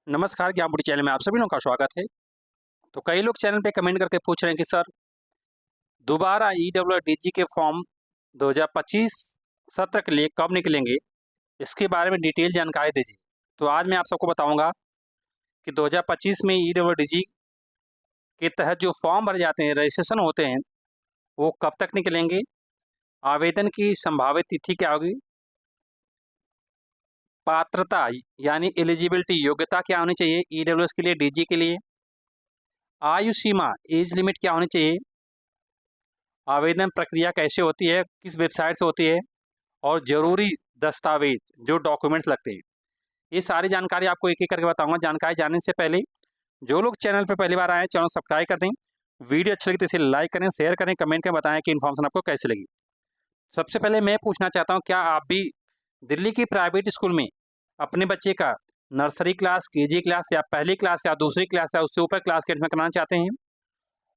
नमस्कार, ज्ञानपुरी चैनल में आप सभी लोगों का स्वागत है। तो कई लोग चैनल पे कमेंट करके पूछ रहे हैं कि सर दोबारा ईडब्ल्यूडीजी के फॉर्म 2025 सत्र के लिए कब निकलेंगे? इसके बारे में डिटेल जानकारी दीजिए। तो आज मैं आप सबको बताऊंगा कि 2025 में ईडब्ल्यूडीजी के तहत जो फॉर्म भरे जाते हैं, रजिस्ट्रेशन होते हैं, वो कब तक निकलेंगे, आवेदन की संभावित तिथि क्या होगी, पात्रता यानी एलिजिबिलिटी योग्यता क्या होनी चाहिए ईडब्ल्यूएस के लिए, डीजी के लिए, आयु सीमा एज लिमिट क्या होनी चाहिए, आवेदन प्रक्रिया कैसे होती है, किस वेबसाइट से होती है, और ज़रूरी दस्तावेज जो डॉक्यूमेंट्स लगते हैं, ये सारी जानकारी आपको एक एक करके बताऊंगा। जानकारी जानने से पहले जो लोग चैनल पर पहली बार आए हैं, चैनल सब्सक्राइब कर दें। वीडियो अच्छी लगी तो इसे लाइक करें, शेयर करें, कमेंट में बताएं कि इन्फॉर्मेशन आपको कैसी लगी। सबसे पहले मैं पूछना चाहता हूँ, क्या आप भी दिल्ली की प्राइवेट स्कूल में अपने बच्चे का नर्सरी क्लास, केजी क्लास या पहली क्लास या दूसरी क्लास या उससे ऊपर क्लास के एडमिशन कराना चाहते हैं,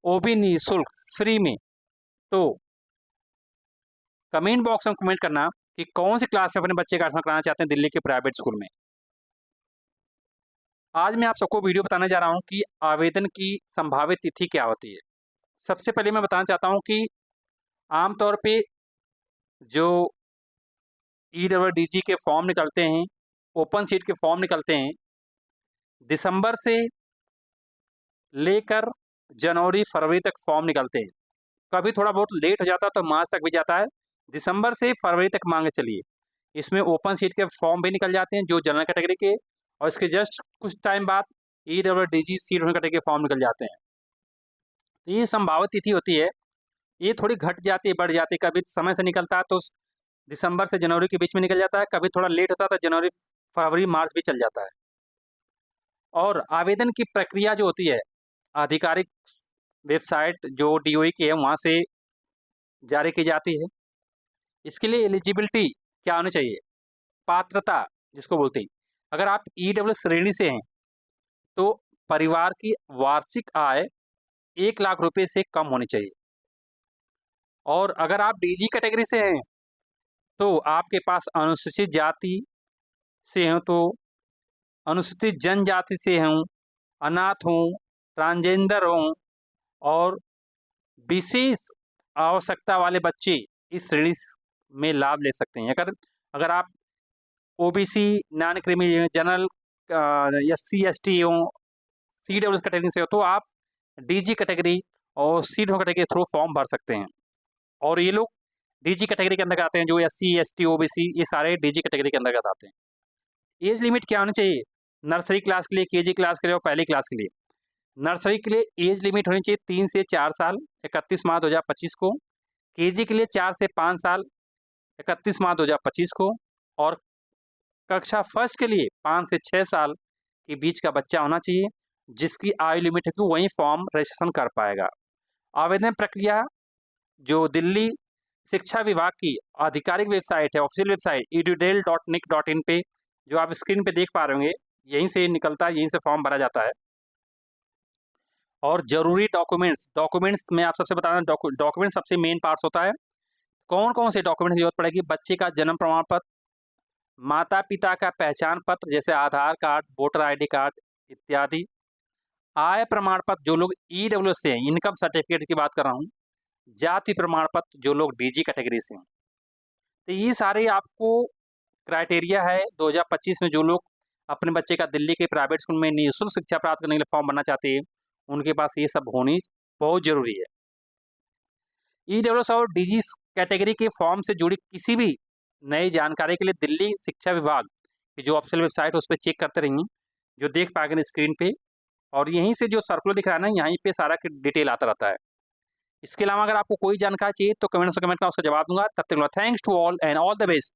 वो भी निःशुल्क फ्री में? तो कमेंट बॉक्स में कमेंट करना कि कौन सी क्लास में अपने बच्चे का एडमिशन कराना चाहते हैं दिल्ली के प्राइवेट स्कूल में। आज मैं आप सबको वीडियो बताने जा रहा हूं कि आवेदन की संभावित तिथि क्या होती है। सबसे पहले मैं बताना चाहता हूं कि आमतौर पे जो ईडब्ल्यूडीजी के फॉर्म निकलते हैं, ओपन सीट के फॉर्म निकलते हैं, दिसंबर से लेकर जनवरी फरवरी तक फॉर्म निकलते हैं। कभी थोड़ा बहुत लेट हो जाता है तो मार्च तक भी जाता है। दिसंबर से फरवरी तक मान के चलिए, इसमें ओपन सीट के फॉर्म भी निकल जाते हैं जो जनरल कैटेगरी के, और इसके जस्ट कुछ टाइम बाद ईडब्ल्यूडीजी सीट होने कैटेगरी के फॉर्म निकल जाते हैं। तो ये संभावित तिथि होती है, ये थोड़ी घट जाती है, बढ़ जाती है। कभी समय से निकलता है तो दिसंबर से जनवरी के बीच में निकल जाता है, कभी थोड़ा लेट होता है तो जनवरी फरवरी मार्च भी चल जाता है। और आवेदन की प्रक्रिया जो होती है, आधिकारिक वेबसाइट जो डीओई की है वहाँ से जारी की जाती है। इसके लिए एलिजिबिलिटी क्या होनी चाहिए, पात्रता जिसको बोलते हैं, अगर आप ईडब्ल्यू श्रेणी से हैं तो परिवार की वार्षिक आय 1 लाख रुपए से कम होनी चाहिए। और अगर आप डीजी कैटेगरी से हैं तो आपके पास अनुसूचित जाति से हो, तो अनुसूचित जनजाति से हों, अनाथ हों, ट्रांसजेंडर हों, और विशेष आवश्यकता वाले बच्चे इस श्रेणी में लाभ ले सकते हैं। अगर अगर आप OBC, non creamy, general, SC ST हो, सीडब्ल्यू कैटेगरी से हो, तो आप डीजी कैटेगरी और सीडब्ल्यू कैटेगरी के थ्रू फॉर्म भर सकते हैं। और ये लोग डीजी कैटेगरी के अंदर आते हैं, जो एससी एसटी ओबीसी, ये सारे डीजी कैटेगरी के अंतर्गत आते हैं। एज लिमिट क्या होनी चाहिए नर्सरी क्लास के लिए, केजी क्लास के लिए और पहली क्लास के लिए? नर्सरी के लिए एज लिमिट होनी चाहिए 3 से 4 साल, 31 मार्च 2025 को। केजी के लिए 4 से 5 साल, 31 मार्च 2025 को। और कक्षा फर्स्ट के लिए 5 से 6 साल के बीच का बच्चा होना चाहिए, जिसकी आयु लिमिट है कि वही फॉर्म रजिस्ट्रेशन कर पाएगा। आवेदन प्रक्रिया जो दिल्ली शिक्षा विभाग की आधिकारिक वेबसाइट है, ऑफिशियल वेबसाइट edudel.nic.in पे, जो आप स्क्रीन पे देख पा रहे होंगे, यहीं से निकलता है, यहीं से फॉर्म भरा जाता है। और जरूरी डॉक्यूमेंट्स में आप सबसे बताना, डॉक्यूमेंट सबसे मेन पार्ट्स होता है। कौन कौन से डॉक्यूमेंट की जरूरत पड़ेगी? बच्चे का जन्म प्रमाण पत्र, माता पिता का पहचान पत्र जैसे आधार कार्ड, वोटर आईडी कार्ड इत्यादि, आय प्रमाण पत्र जो लोग ईडब्ल्यू से हैं, इनकम सर्टिफिकेट की बात कर रहा हूँ, जाति प्रमाण पत्र जो लोग डीजी कैटेगरी से हैं। तो ये सारे आपको क्राइटेरिया है 2025 में। जो लोग अपने बच्चे का दिल्ली के प्राइवेट स्कूल में निःशुल्क शिक्षा प्राप्त करने के लिए फॉर्म भरना चाहते हैं, उनके पास ये सब होनी बहुत जरूरी है। ईडब्ल्यूएस और डीजी कैटेगरी के फॉर्म से जुड़ी किसी भी नई जानकारी के लिए दिल्ली शिक्षा विभाग की जो ऑफिशियल वेबसाइट है उस पर चेक करते रहिए, जो देख पाएंगे स्क्रीन पे। और यहीं से जो सर्कुलर दिख रहा है ना, यहीं पे सारा डिटेल आता रहता है। इसके अलावा अगर आपको कोई जानकारी चाहिए तो कमेंट से कमेंट का उसका जवाब दूंगा। तब तक thanks to all and all the best.